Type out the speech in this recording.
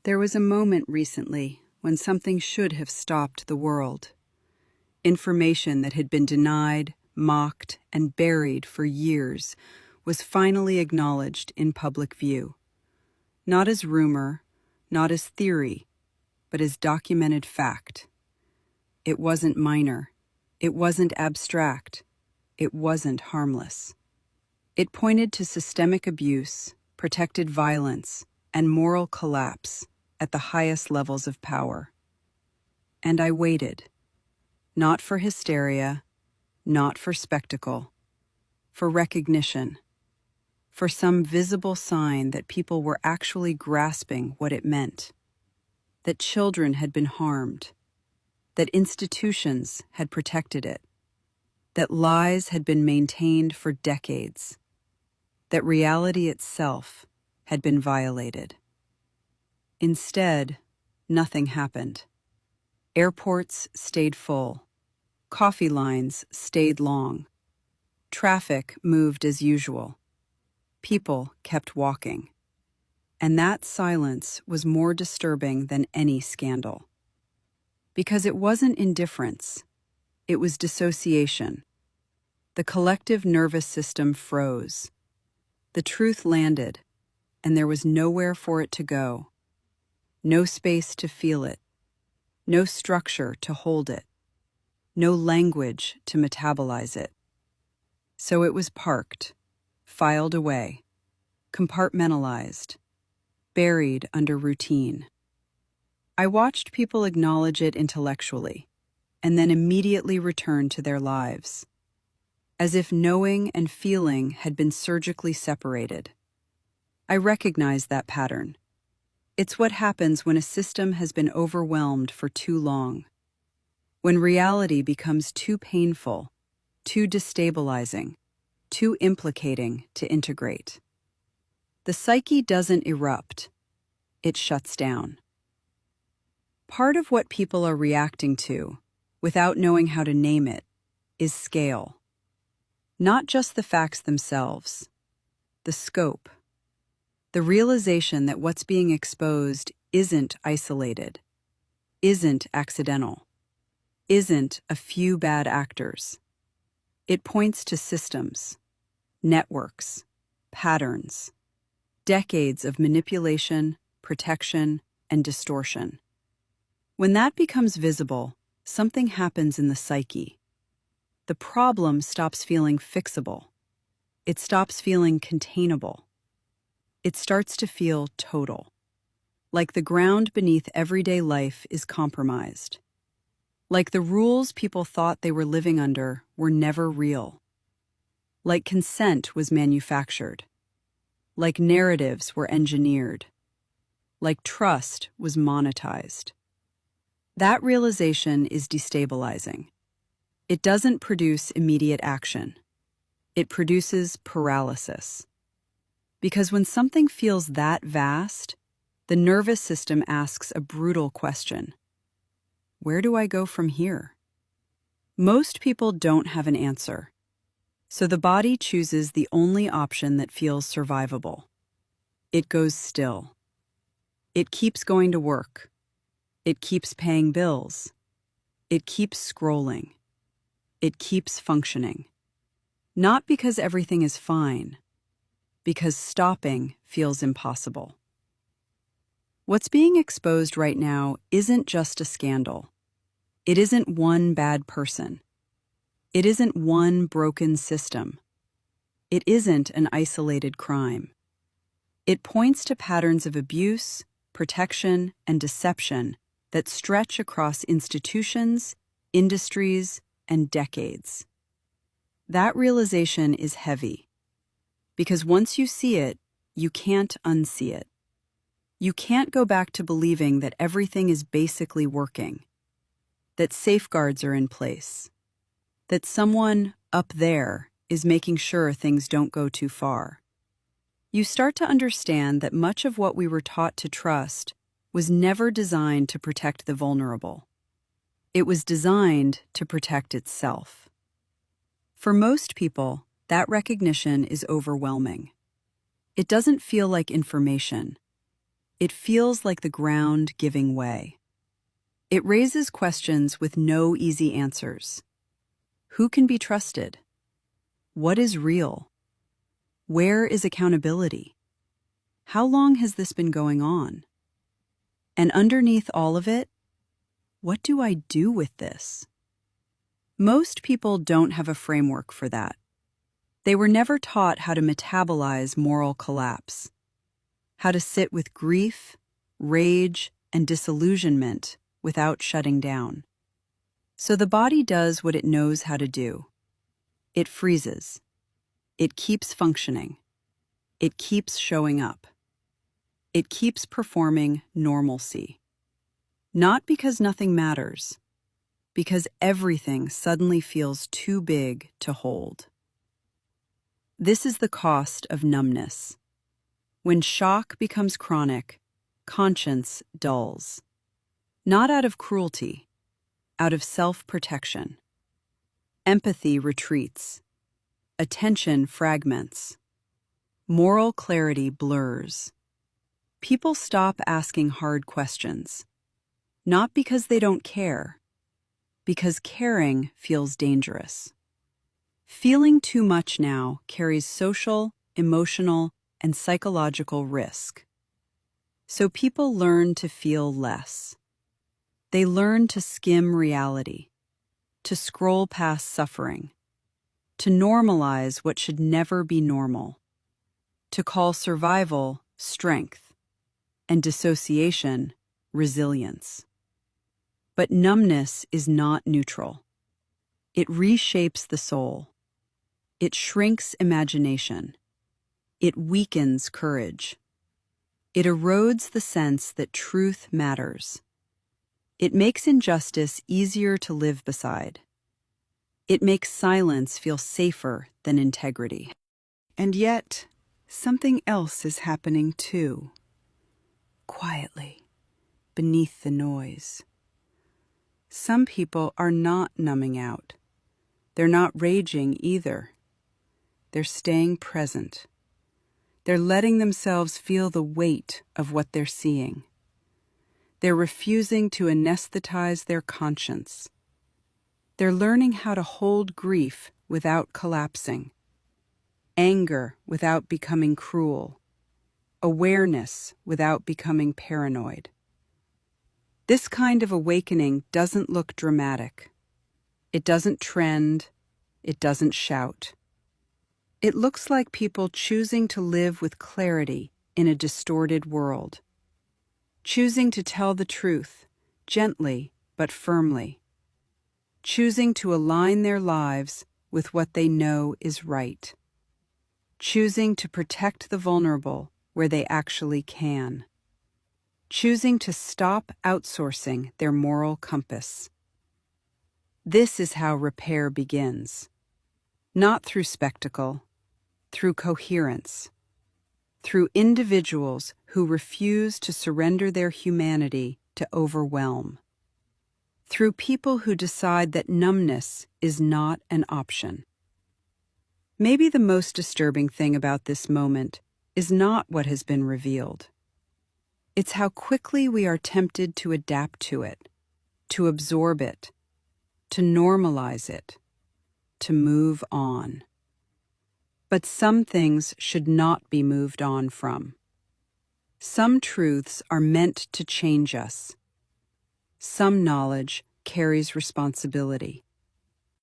There was a moment recently when something should have stopped the world. Information that had been denied, mocked, and buried for years was finally acknowledged in public view. Not as rumor, not as theory, but as documented fact. It wasn't minor. It wasn't abstract. It wasn't harmless. It pointed to systemic abuse, protected violence, and moral collapse at the highest levels of power. And I waited, not for hysteria, not for spectacle, for recognition, for some visible sign that people were actually grasping what it meant, that children had been harmed, that institutions had protected it, that lies had been maintained for decades, that reality itself had been violated. Instead, nothing happened. Airports stayed full. Coffee lines stayed long. Traffic moved as usual. People kept walking. And that silence was more disturbing than any scandal. Because it wasn't indifference. It was dissociation. The collective nervous system froze. The truth landed, and there was nowhere for it to go. No space to feel it. No structure to hold it. No language to metabolize it. So it was parked, filed away, compartmentalized, buried under routine. I watched people acknowledge it intellectually, and then immediately return to their lives, as if knowing and feeling had been surgically separated. I recognized that pattern. It's what happens when a system has been overwhelmed for too long. When reality becomes too painful, too destabilizing, too implicating to integrate. The psyche doesn't erupt, it shuts down. Part of what people are reacting to, without knowing how to name it, is scale. Not just the facts themselves, the scope. The realization that what's being exposed isn't isolated, isn't accidental, isn't a few bad actors. It points to systems, networks, patterns, decades of manipulation, protection, and distortion. When that becomes visible, something happens in the psyche. The problem stops feeling fixable. It stops feeling containable. It starts to feel total, like the ground beneath everyday life is compromised, like the rules people thought they were living under were never real, like consent was manufactured, like narratives were engineered, like trust was monetized. That realization is destabilizing. It doesn't produce immediate action. It produces paralysis. Because when something feels that vast, the nervous system asks a brutal question. Where do I go from here? Most people don't have an answer. So the body chooses the only option that feels survivable. It goes still. It keeps going to work. It keeps paying bills. It keeps scrolling. It keeps functioning. Not because everything is fine, because stopping feels impossible. What's being exposed right now isn't just a scandal. It isn't one bad person. It isn't one broken system. It isn't an isolated crime. It points to patterns of abuse, protection, and deception that stretch across institutions, industries, and decades. That realization is heavy. Because once you see it, you can't unsee it. You can't go back to believing that everything is basically working, that safeguards are in place, that someone up there is making sure things don't go too far. You start to understand that much of what we were taught to trust was never designed to protect the vulnerable. It was designed to protect itself. For most people, that recognition is overwhelming. It doesn't feel like information. It feels like the ground giving way. It raises questions with no easy answers. Who can be trusted? What is real? Where is accountability? How long has this been going on? And underneath all of it, what do I do with this? Most people don't have a framework for that. They were never taught how to metabolize moral collapse, how to sit with grief, rage, and disillusionment without shutting down. So the body does what it knows how to do. It freezes. It keeps functioning. It keeps showing up. It keeps performing normalcy. Not because nothing matters, because everything suddenly feels too big to hold. This is the cost of numbness. When shock becomes chronic, conscience dulls. Not out of cruelty, out of self-protection. Empathy retreats. Attention fragments. Moral clarity blurs. People stop asking hard questions. Not because they don't care, because caring feels dangerous. Feeling too much now carries social, emotional, and psychological risk. So people learn to feel less. They learn to skim reality, to scroll past suffering, to normalize what should never be normal, to call survival strength and dissociation resilience. But numbness is not neutral. It reshapes the soul. It shrinks imagination. It weakens courage. It erodes the sense that truth matters. It makes injustice easier to live beside. It makes silence feel safer than integrity. And yet, something else is happening too. Quietly, beneath the noise. Some people are not numbing out. They're not raging either. They're staying present. They're letting themselves feel the weight of what they're seeing. They're refusing to anesthetize their conscience. They're learning how to hold grief without collapsing, anger without becoming cruel, awareness without becoming paranoid. This kind of awakening doesn't look dramatic. It doesn't trend. It doesn't shout. It looks like people choosing to live with clarity in a distorted world. Choosing to tell the truth, gently but firmly. Choosing to align their lives with what they know is right. Choosing to protect the vulnerable where they actually can. Choosing to stop outsourcing their moral compass. This is how repair begins. Not through spectacle, through coherence. Through individuals who refuse to surrender their humanity to overwhelm. Through people who decide that numbness is not an option. Maybe the most disturbing thing about this moment is not what has been revealed. It's how quickly we are tempted to adapt to it, to absorb it, to normalize it, to move on. But some things should not be moved on from. Some truths are meant to change us. Some knowledge carries responsibility.